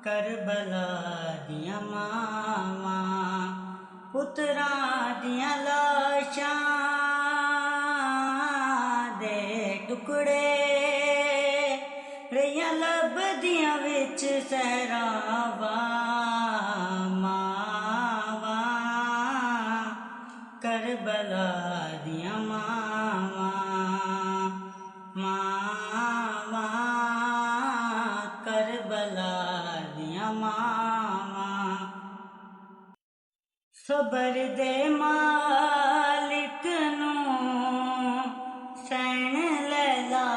Karbala दियां मावां पुत्रां दियां लाशां दे टुकड़े रहियां लभदियां विच सहरावां मावां करबला दियां मावां करबला दियां मावां सबर दे मालिक नूं सैन लैला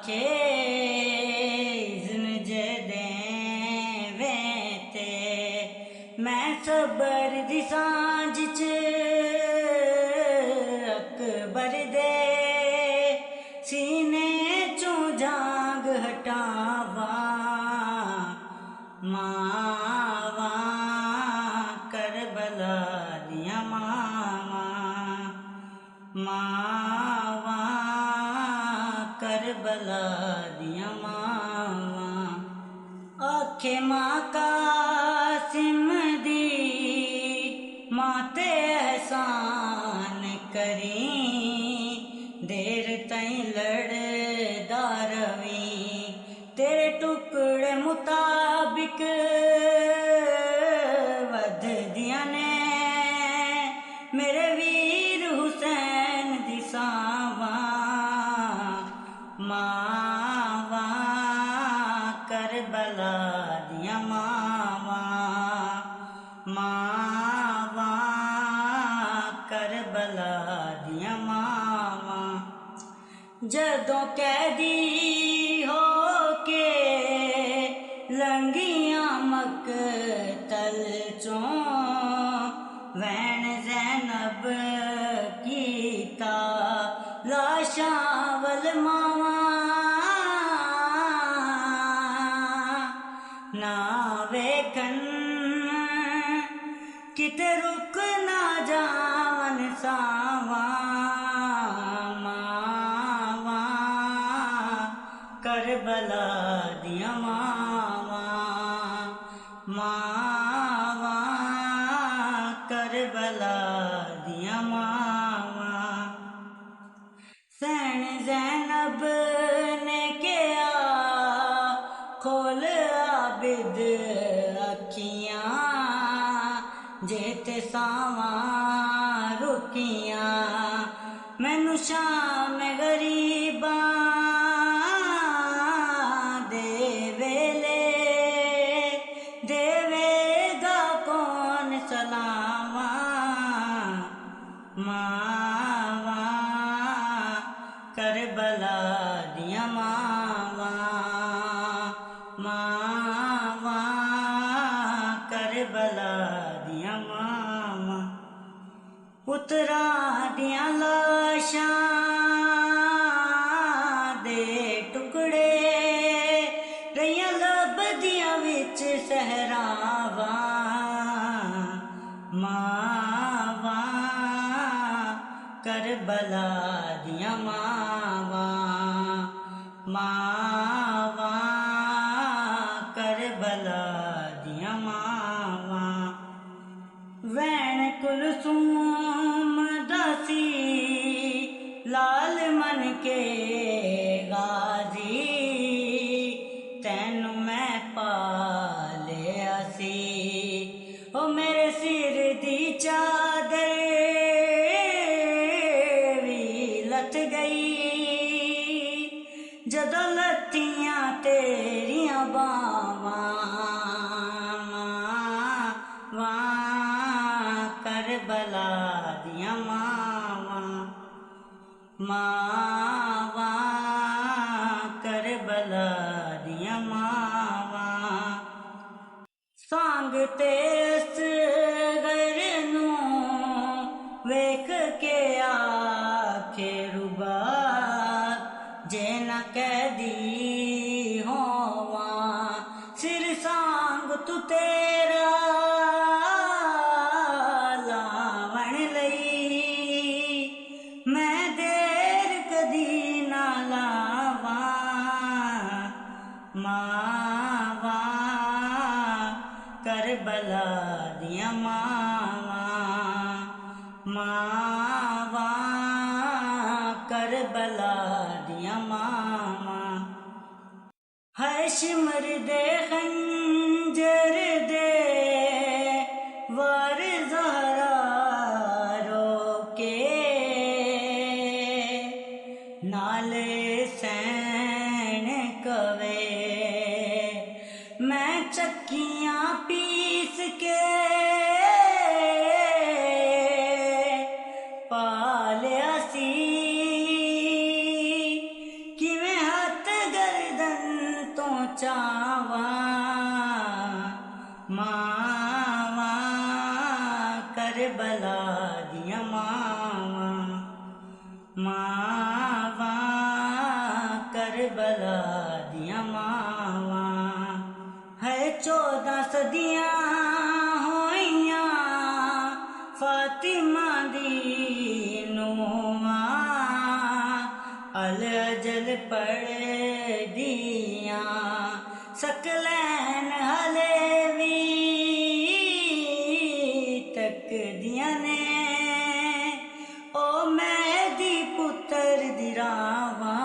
के इज़्न जे देवें ते मैं सबर दी सांझ च अकबर दे सीने चों जांग हटावां मावां करबला दियां मावां करबला दियां मावां आखे मां कासिम दी मां ते एहसान करी देर ताईं लड़दा रवीं तेरे टुकड़े मुताबिक वधदियां ने मेरे वीर हुसैन दी सावां मावां करबला दियां मावां करबला दियां मावां जदों कैदी हो के लंघियां मकतल चों वैन ज़ैनब कीता लाशां वल मावां ना वेखन किते रुक ना जावन सावां मावां करबला दियां मावां करबला दियां मावां सैन ज़ैनब ने कहा खोल आबिद अखियां जे ते सावां रुकियां मैनू शाम गरीबां दे वेले देवेगा कौन सलावां मावां करबला दियां मावां करबला दियां मावां पुत्रां दियां लाशां दे टुकड़े रहियां लभदियां विच सहरावां मावां करबला दियां मावां करबला दियां मावां वैन कुलसूम दासी लाल मन के गाजी तैनू मैं पालिया सी ओ मेरे सिर दी चादर भी लथ गई जदों लत्तियां तेरियां बावां करबला दियां मावां करबला दियां मावां सांग ते असगर नूं वेख के आखे रुबा जे न कैदी होवां सिर सांग तू तेरा लावण लई मैं देर कदी ना लावां मावां ਕਰਬਲਾ ਦੀਆਂ ਮਾਵਾਂ ਕਰਬਲਾ ਦੀਆਂ ਮਾਵਾਂ ਹੈ ਸਿਮਰਦੇ ਖੰਜਰ ਦੇ ਵਾਰ ਜ਼ਹਰਾ ਰੋਕੇ ਨਾਲੇ ਸੈਣ ਕਵੇ ਮੈਂ ਚੱਕੀਆਂ ਪੀਸ ਕੇ ਪਾਲਿਆ ਸੀ ਕਿਵੇਂ ਹੱਥ ਗਰਦਨ ਤੋਂ ਚਾਵਾਂ ਮਾਵਾਂ ਕਰਬਲਾ ਦੀਆਂ ਮਾਵਾਂ ਕਰਬਲਾ ਦੀਆਂ ਮਾਵਾਂ ਹੈ 14 ਸਦੀਆਂ ਹੋਈਆਂ ਫਾਤਿਮਾ ਦੀ ਨੂੰਹਾਂ ਅਲ ਅਜਲ ਪੜ੍ਹਦੀਆਂ ਸਕਲੈਨ ਹਲੇ ਵੀ ਤੱਕਦੀਆਂ ਨੇ ਓ ਮੈਂ ਦੀ ਪੁੱਤਰ ਦੀ ਰਾਵਾਂ